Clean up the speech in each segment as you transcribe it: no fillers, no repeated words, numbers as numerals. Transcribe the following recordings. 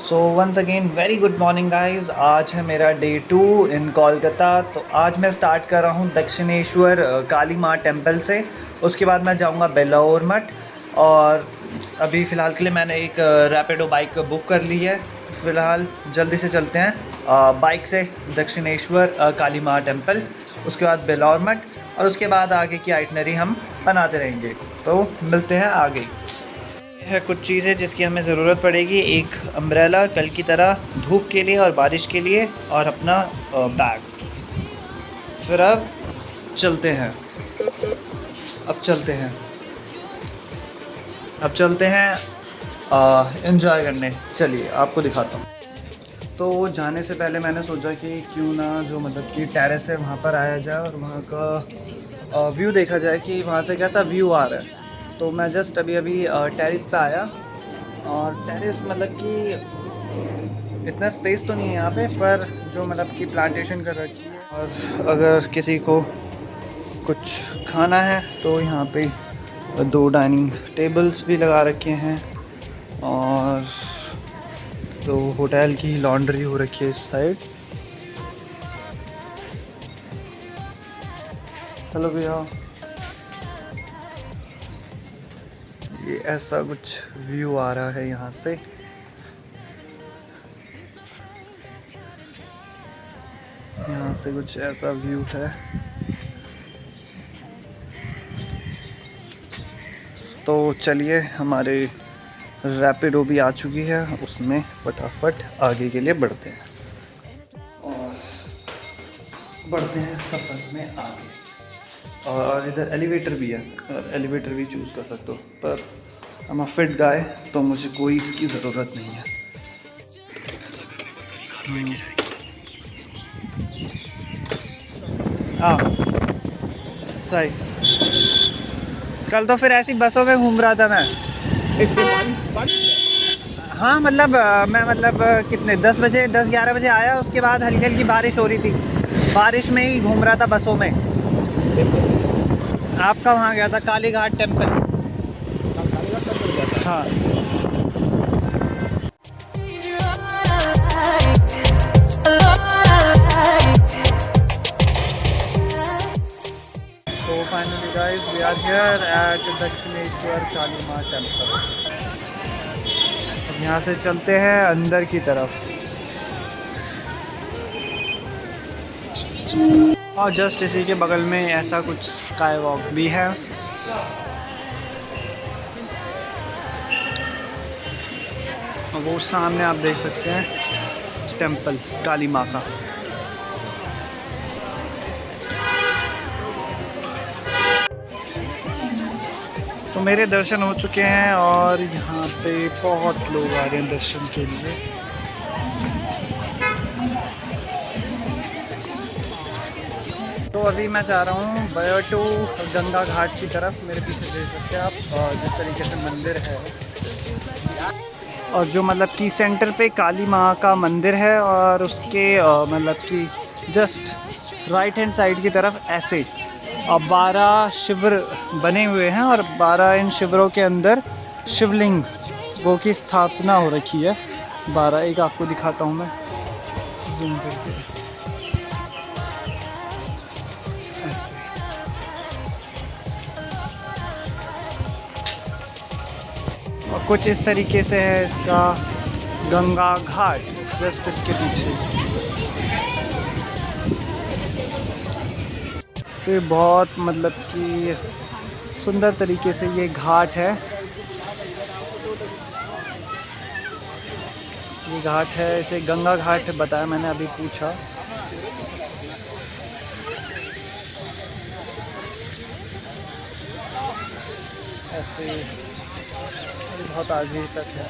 सो once again very good morning guys. आज है मेरा डे 2 इन कोलकाता। तो आज मैं स्टार्ट कर रहा हूँ दक्षिणेश्वर काली माँ टेम्पल से। उसके बाद मैं जाऊँगा बेलावर मठ। और अभी फ़िलहाल के लिए मैंने एक रैपिडो बाइक बुक कर ली है। फ़िलहाल जल्दी से चलते हैं बाइक से दक्षिणेश्वर काली माँ टेम्पल, उसके बाद बेलावर मठ, और उसके बाद आगे की आइटनरी हम बनाते रहेंगे। तो मिलते हैं आगे। है कुछ चीज़ें जिसकी हमें ज़रूरत पड़ेगी। एक अम्ब्रेला कल की तरह धूप के लिए और बारिश के लिए, और अपना बैग। फिर अब चलते हैं अब चलते हैं अब चलते हैं एंजॉय करने। चलिए आपको दिखाता हूँ। तो जाने से पहले मैंने सोचा कि क्यों ना जो मतलब कि टेरेस है वहाँ पर आया जाए और वहाँ का व्यू देखा जाए कि वहाँ से कैसा व्यू आ रहा है। तो मैं जस्ट अभी टेरेस पे आया, और टेरेस मतलब कि इतना स्पेस तो नहीं है यहाँ पे, पर जो मतलब कि प्लांटेशन कर रखी है। और अगर किसी को कुछ खाना है तो यहाँ पे 2 डाइनिंग टेबल्स भी लगा रखे हैं, और तो होटल की लॉन्ड्री हो रखी है इस साइड। हेलो भैया। ये ऐसा कुछ व्यू आ रहा है यहाँ से। यहाँ से कुछ ऐसा व्यू है। तो चलिए, हमारे रैपिडो भी आ चुकी है, उसमें फटाफट आगे के लिए बढ़ते हैं और बढ़ते हैं सफ़र में आगे। और इधर एलिवेटर भी है, और एलिवेटर भी चूज़ कर सकते हो, पर हम फिट गाय तो मुझे कोई इसकी ज़रूरत नहीं है। हाँ सही। कल तो फिर ऐसी बसों में घूम रहा था मैं। हाँ मतलब मैं मतलब कितने 10 बजे 10-11 बजे आया, उसके बाद हल्की हल्की बारिश हो रही थी। बारिश में ही घूम रहा था बसों में। आपका वहाँ गया था काली घाट टेम्पल। हाँ। So finally guys, we are here at Dakshineswar Kali Maa temple. अब यहाँ से चलते हैं अंदर की तरफ। और जस्ट इसी के बगल में ऐसा कुछ स्काई वॉक भी है। और वो सामने आप देख सकते हैं टेम्पल काली माँ का। तो मेरे दर्शन हो चुके हैं, और यहाँ पे बहुत लोग आ रहे हैं दर्शन के लिए। तो अभी मैं जा रहा हूँ बयोटू गंगा घाट की तरफ। मेरे पीछे देख सकते हैं आप जिस तरीके से मंदिर है, और जो मतलब कि सेंटर पे काली माँ का मंदिर है, और उसके मतलब कि जस्ट राइट हैंड साइड की तरफ ऐसे 12 शिविर बने हुए हैं, और 12 इन शिविरों के अंदर शिवलिंग वो की स्थापना हो रखी है। 12 एक आपको दिखाता हूँ मैं जूम करके। और कुछ इस तरीके से है इसका गंगा घाट जस्ट इसके पीछे। तो ये बहुत मतलब कि सुंदर तरीके से ये घाट है। ये घाट है, इसे गंगा घाट बताया मैंने अभी पूछा। ऐसे बहुत आगे तक है।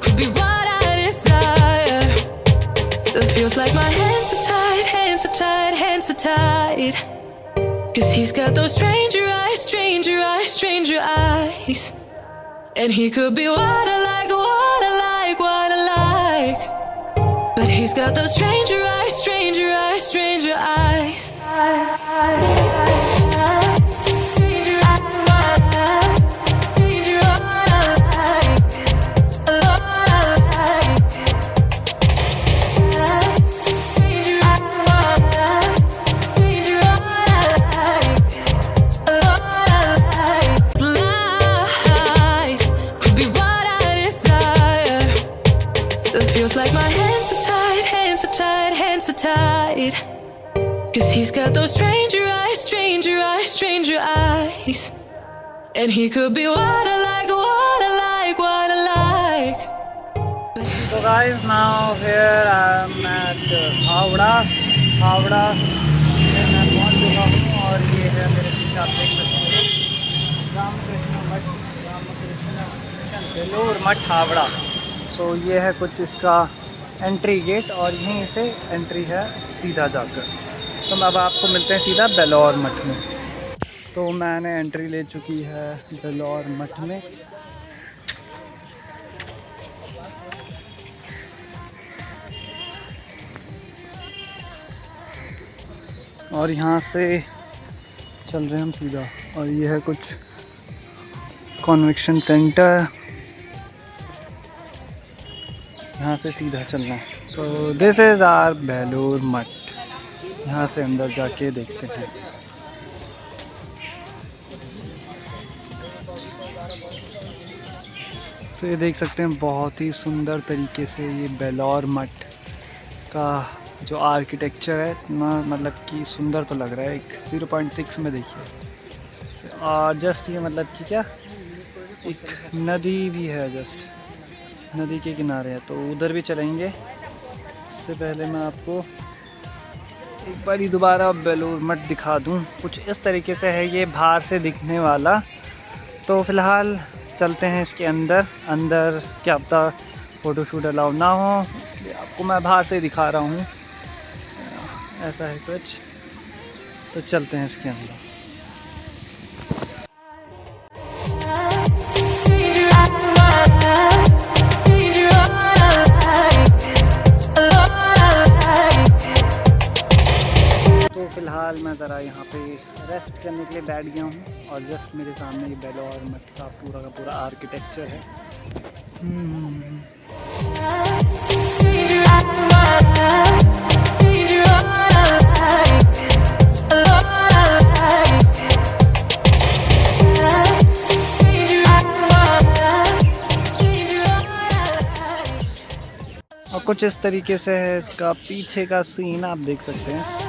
Could be what I desire. Still feels like my hands are tied, hands are tied, hands are tied. 'Cause he's got those stranger eyes, stranger eyes, stranger eyes. And he could be what I like, what I like. got those stranger eyes, stranger eyes, stranger eyes. Feels like my hands are tied, hands are tied, hands are tied. Cause he's got those stranger eyes, stranger eyes, stranger eyes. And he could be what I like, what I like, what I like. So guys, now here I am at Howrah में मैं पहुंच चुका हूँ और ये है मेरे पीछे आप देख सकते हैं रामकृष्ण मिशन बेलूर मठ हावड़ा। तो ये है कुछ इसका एंट्री गेट और यहीं से एंट्री है सीधा जाकर। तो अब आपको मिलते हैं सीधा बेलौर मठ में। तो मैंने एंट्री ले चुकी है बेलौर मठ में। और यहाँ से चल रहे हैं हम सीधा और ये है कुछ कन्वेंशन सेंटर, यहाँ से सीधा चलना है। तो this is our Belur Math. यहाँ से अंदर जाके देखते हैं। तो ये देख सकते हैं बहुत ही सुंदर तरीके से ये बेलौर मठ का जो आर्किटेक्चर है इतना मतलब कि सुंदर तो लग रहा है। एक 0.6 में देखिए और जस्ट ये मतलब कि क्या एक नदी भी है, जस्ट नदी के किनारे है। तो उधर भी चलेंगे। इससे पहले मैं आपको एक बार दोबारा बेलूर मठ दिखा दूं। कुछ इस तरीके से है ये बाहर से दिखने वाला। तो फ़िलहाल चलते हैं इसके अंदर। अंदर क्या पता फ़ोटोशूट अलाउ ना हो, इसलिए आपको मैं बाहर से दिखा रहा हूँ। ऐसा है कुछ। तो चलते हैं इसके अंदर। फ़िलहाल मैं ज़रा यहाँ पे रेस्ट करने के लिए बैठ गया हूँ और जस्ट मेरे सामने ये बेलौर मठ का पूरा आर्किटेक्चर है। और कुछ इस तरीके से है इसका पीछे का सीन, आप देख सकते हैं।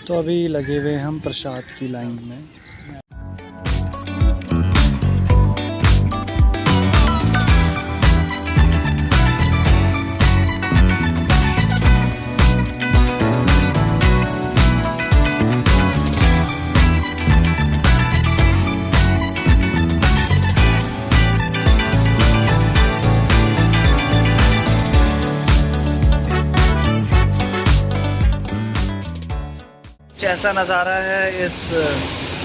तो अभी लगे हुए हम प्रसाद की लाइन में। ऐसा नज़ारा है इस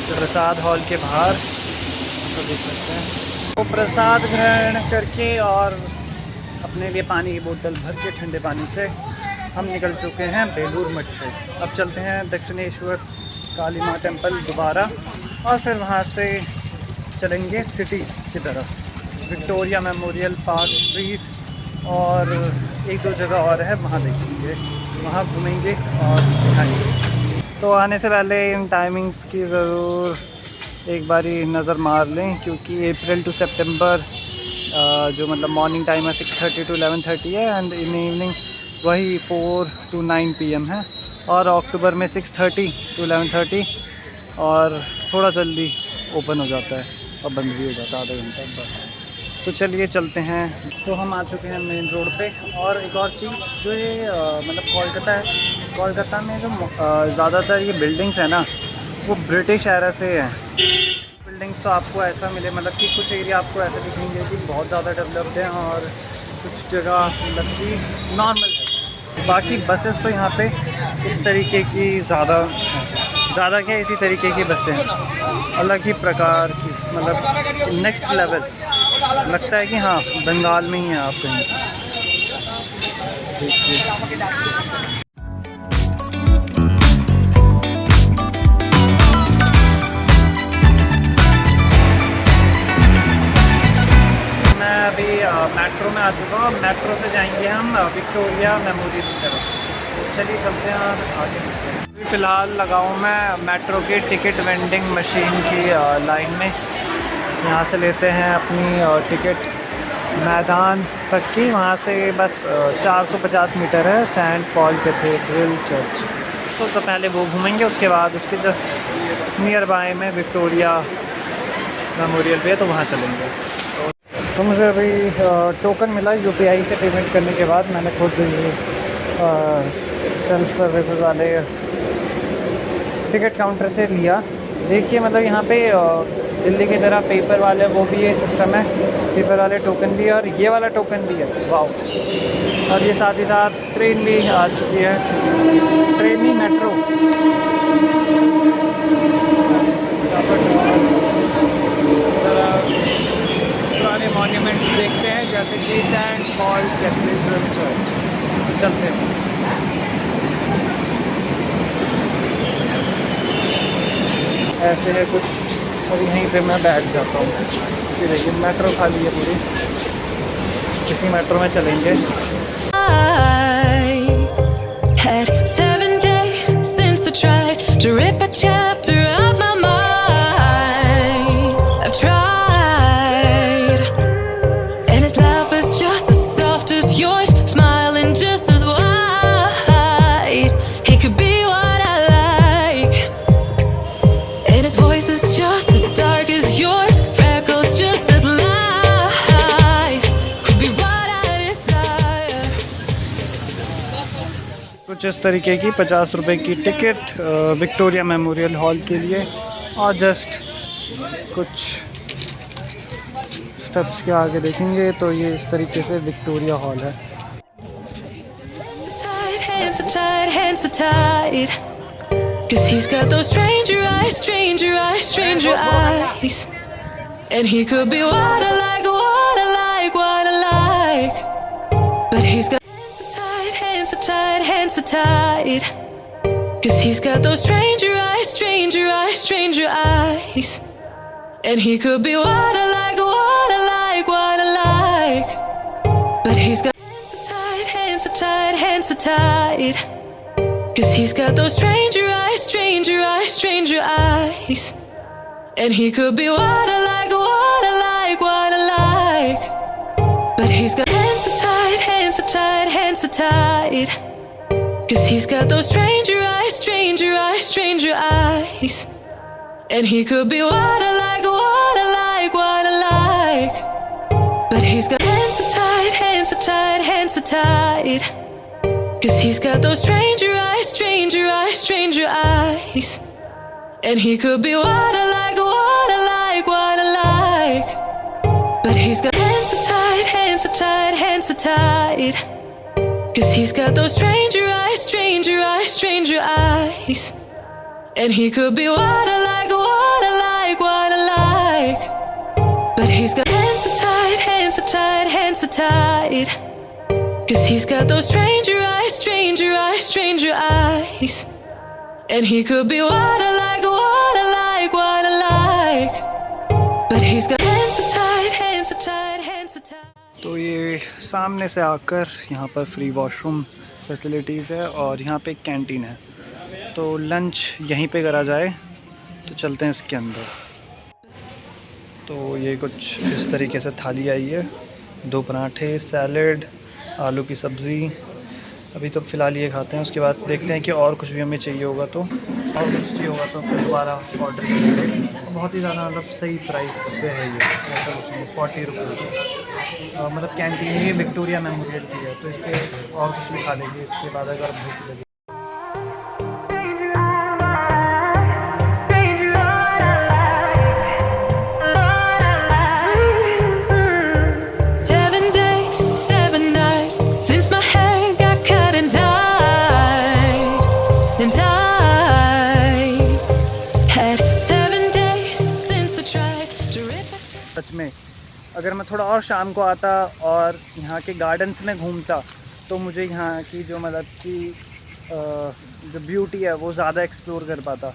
प्रसाद हॉल के बाहर, ऐसा देख सकते हैं। तो प्रसाद ग्रहण करके और अपने लिए पानी की बोतल भर के ठंडे पानी से हम निकल चुके हैं बेलूर मठ से। अब चलते हैं दक्षिणेश्वर काली माँ टेम्पल दोबारा और फिर वहाँ से चलेंगे सिटी की तरफ, विक्टोरिया मेमोरियल, पार्क स्ट्रीट और एक दो जगह और है, वहाँ देखेंगे, वहाँ घूमेंगे और दिखाएंगे। तो आने से पहले इन टाइमिंग्स की ज़रूर एक बारी नज़र मार लें, क्योंकि अप्रैल टू सितंबर जो मतलब मॉर्निंग टाइम है 6:30 to 11:30 है एंड इन इवनिंग वही 4 to 9 PM है। और अक्टूबर में 6:30 to 11:30 और थोड़ा जल्दी ओपन हो जाता है और बंद भी हो जाता है, आधा घंटा बस। तो चलिए चलते हैं। तो हम आ चुके हैं मेन रोड पे। और एक और चीज़ जो ये मतलब कोलकाता है, कोलकाता में जो ज़्यादातर ये बिल्डिंग्स है ना वो ब्रिटिश एरा से हैं। बिल्डिंग्स तो आपको ऐसा मिले, मतलब कि कुछ एरिया आपको ऐसा दिखेंगे कि बहुत ज़्यादा डेवलप्ड हैं और कुछ जगह मतलब कि नॉर्मल है। बाकी बसेस तो यहाँ पे इस तरीके की ज़्यादा क्या इसी तरीके की बसें हैं, अलग ही प्रकार की, मतलब नेक्स्ट लेवल। लगता है कि हाँ बंगाल में ही है आप कहीं। देखिए मैं अभी मेट्रो में आ चुका हूँ। मेट्रो से जाएंगे हम विक्टोरिया मेमोरियल की तरफ। चलिए चलते हैं और आगे मिलते हैं। अभी फ़िलहाल लगा हूँ मैं मेट्रो की टिकट वेंडिंग मशीन की लाइन में। यहाँ से लेते हैं अपनी टिकट मैदान तक की। वहाँ से बस 450 मीटर है सेंट पॉल कैथेड्रल चर्च। तो पहले वो घूमेंगे, उसके बाद उसके जस्ट नियर बाय में विक्टोरिया मेमोरियल पे है, तो वहाँ चलेंगे। तो मुझे अभी टोकन मिला यूपीआई से पेमेंट करने के बाद। मैंने खुद ये सेल्फ सर्विसेज वाले टिकट काउंटर से लिया। देखिए मतलब यहाँ पे दिल्ली की तरह पेपर वाले वो भी ये सिस्टम है, पेपर वाले टोकन भी है और ये वाला टोकन भी है। वाह। और ये साथ ही साथ ट्रेन भी आ चुकी है, ट्रेन ही मेट्रो। ज़रा पुराने मॉन्यूमेंट्स देखते हैं जैसे कि सेंट पॉल कैथेड्रल चर्च। चलते हैं। ऐसे है कुछ और यहीं पे मैं बैठ जाता हूँ। ये देखिए मेट्रो खाली है पूरी, इसी मेट्रो में चलेंगे। Had 7 days since I tried to rip a chapter out my mind. I've tried, and his laugh is just as soft as yours, smiling just as wide. He could be what I like, and his voice is just as dark as yours, freckles just as light. Could be what I desire. कुछ इस तरीके की 50 रुपए की ticket Victoria memorial hall के लिए। और just कुछ स्टेप्स के आगे देखेंगे तो ये इस तरीके से विक्टोरिया हॉल है। Hands are tied, hands are tied. 'Cause he's got those stranger eyes, stranger eyes, stranger eyes. And he could be what I like, what I like, what I like. But he's got hands are tied, hands are tied, hands are tied. 'Cause he's got those stranger eyes, stranger eyes, stranger eyes. And he could be what I like, what I like, what I like. But he's got hands are tied, hands are tied, hands are tied. 'Cause he's got those stranger eyes, stranger eyes, stranger eyes. And he could be what I like, what I like, what I like. But he's got hands are tied, hands are tied, hands are tied. 'Cause he's got those stranger eyes, stranger eyes, stranger eyes. And he could be what I like, what I like, what I like. But he's got hands are tied, hands are tied, hands are tied. 'Cause he's got those stranger eyes, stranger eyes, stranger eyes. And he could be what I like, what I like, what I like. But he's got hands are tied, hands are tied, hands are tied. 'Cause he's got those stranger eyes, stranger eyes, stranger eyes. And he could be what I like, what I like, what I like. But he's got hands are tied, hands are tied, hands are tied. 'Cause he's got those stranger eyes, stranger eyes, stranger eyes. And he could be what I like, what I like, what I like. But he's got hands are tied, hands are tied, hands are tied. तो ये सामने से आकर यहाँ पर free washroom facilities है और यहाँ पे एक कैंटीन है, तो लंच यहीं पे करा जाए। तो चलते हैं इसके अंदर। तो ये कुछ इस तरीके से थाली आई है, 2 पराठे, सैलड, आलू की सब्ज़ी। अभी तो फ़िलहाल ये खाते हैं, उसके बाद देखते हैं कि और कुछ भी हमें चाहिए होगा तो फिर दोबारा ऑर्डर करेंगे। तो बहुत ही ज़्यादा मतलब सही प्राइस पे है ये, ऐसा कुछ नहीं, 40 रुपये। मतलब कैंटीन ये विक्टोरिया मेमोरियल की है, तो इसके और कुछ भी खा लेंगे इसके बाद अगर भूख लगे। सच में। अगर मैं थोड़ा और शाम को आता और यहाँ के गार्डन्स में घूमता तो मुझे यहाँ की जो मतलब कि जो ब्यूटी है वो ज़्यादा एक्सप्लोर कर पाता।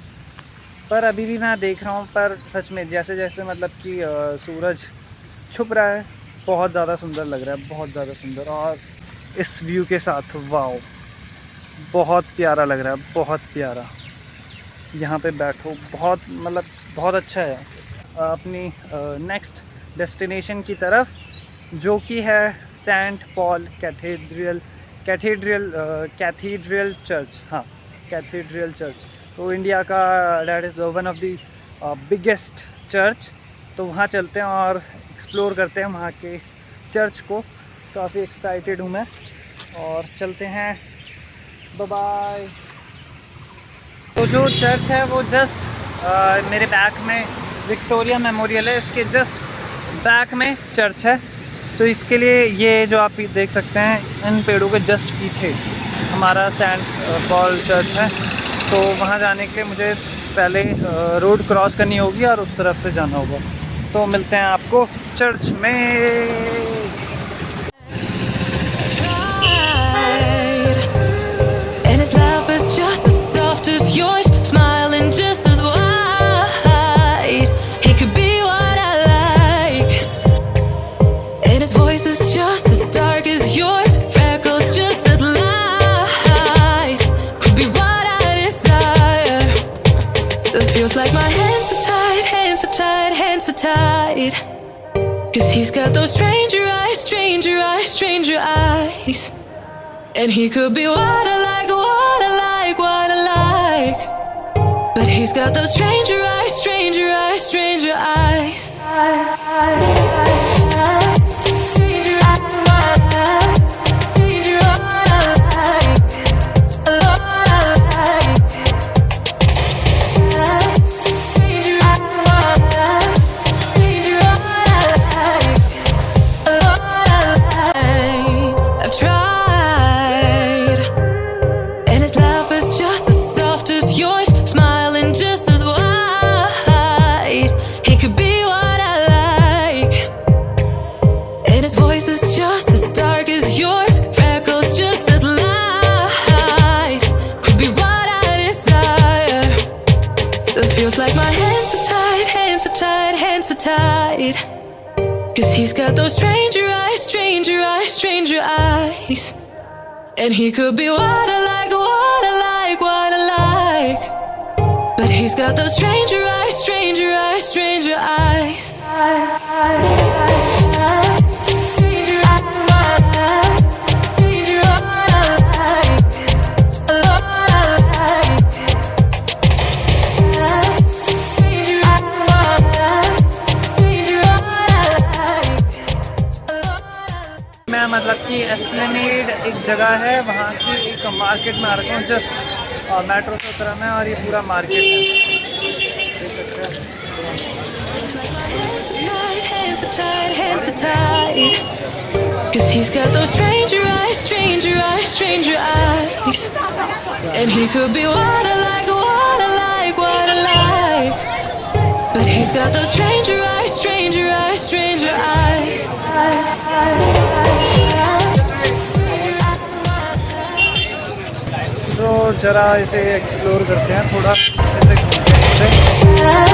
पर अभी भी मैं देख रहा हूँ, पर सच में जैसे जैसे मतलब कि सूरज छुप रहा है, बहुत ज़्यादा सुंदर लग रहा है, बहुत ज़्यादा सुंदर। और इस व्यू के साथ वाओ, बहुत प्यारा लग रहा है, बहुत प्यारा। यहाँ पे बैठो, बहुत मतलब बहुत अच्छा है। अपनी नेक्स्ट डेस्टिनेशन की तरफ, जो कि है सेंट पॉल कैथीड्रल चर्च। हाँ, कैथीड्रल चर्च तो इंडिया का that is one of the biggest church. तो वहाँ चलते हैं और एक्सप्लोर करते हैं वहाँ के चर्च को। काफ़ी एक्साइटेड हूँ मैं, और चलते हैं। Bye bye. तो जो चर्च है वो जस्ट मेरे बैक में विक्टोरिया मेमोरियल है, इसके जस्ट बैक में चर्च है। तो इसके लिए ये जो आप देख सकते हैं, इन पेड़ों के जस्ट पीछे हमारा सेंट पॉल चर्च है। तो वहाँ जाने के लिए मुझे पहले रोड क्रॉस करनी होगी और उस तरफ से जाना होगा। तो मिलते हैं आपको चर्च में। And his laugh is just as soft as yours, smiling just as wide. He could be what I like. And his voice is just as dark as yours, freckles just as light. Could be what I desire. Still feels like my hands are tied, hands are tied, hands are tied. 'Cause he's got those stranger eyes, stranger eyes, stranger eyes. And he could be what I like, what I like, what I like. But he's got those stranger eyes, stranger eyes, stranger eyes. I've tried. And his laugh is just as soft as yours, smiling just as wide. He could be what I like. And his voice is just as dark as yours, freckles just as light. Could be what I desire. Still feels like my hands are tied, hands are tied, hands are tied. 'Cause he's got those stranger eyes, stranger eyes, stranger eyes. And he could be what I like, what I like, what I like. But he's got those stranger eyes, stranger eyes, stranger eyes. मैं मतलब कि Esplanade एक जगह है, वहाँ की एक market में आ रखा हूँ। जस्ट मेट्रो से उतरा मैं और ये पूरा मार्केट है, देख सकते हैं। Hands are tied, hands are tied. 'Cause he's got those stranger eyes, stranger eyes, stranger eyes. And he could be what I like, what I like, what I like. But he's got those stranger eyes, stranger eyes, stranger eyes. तो जरा इसे explore करते हैं, थोड़ा ऐसे घूमते हैं।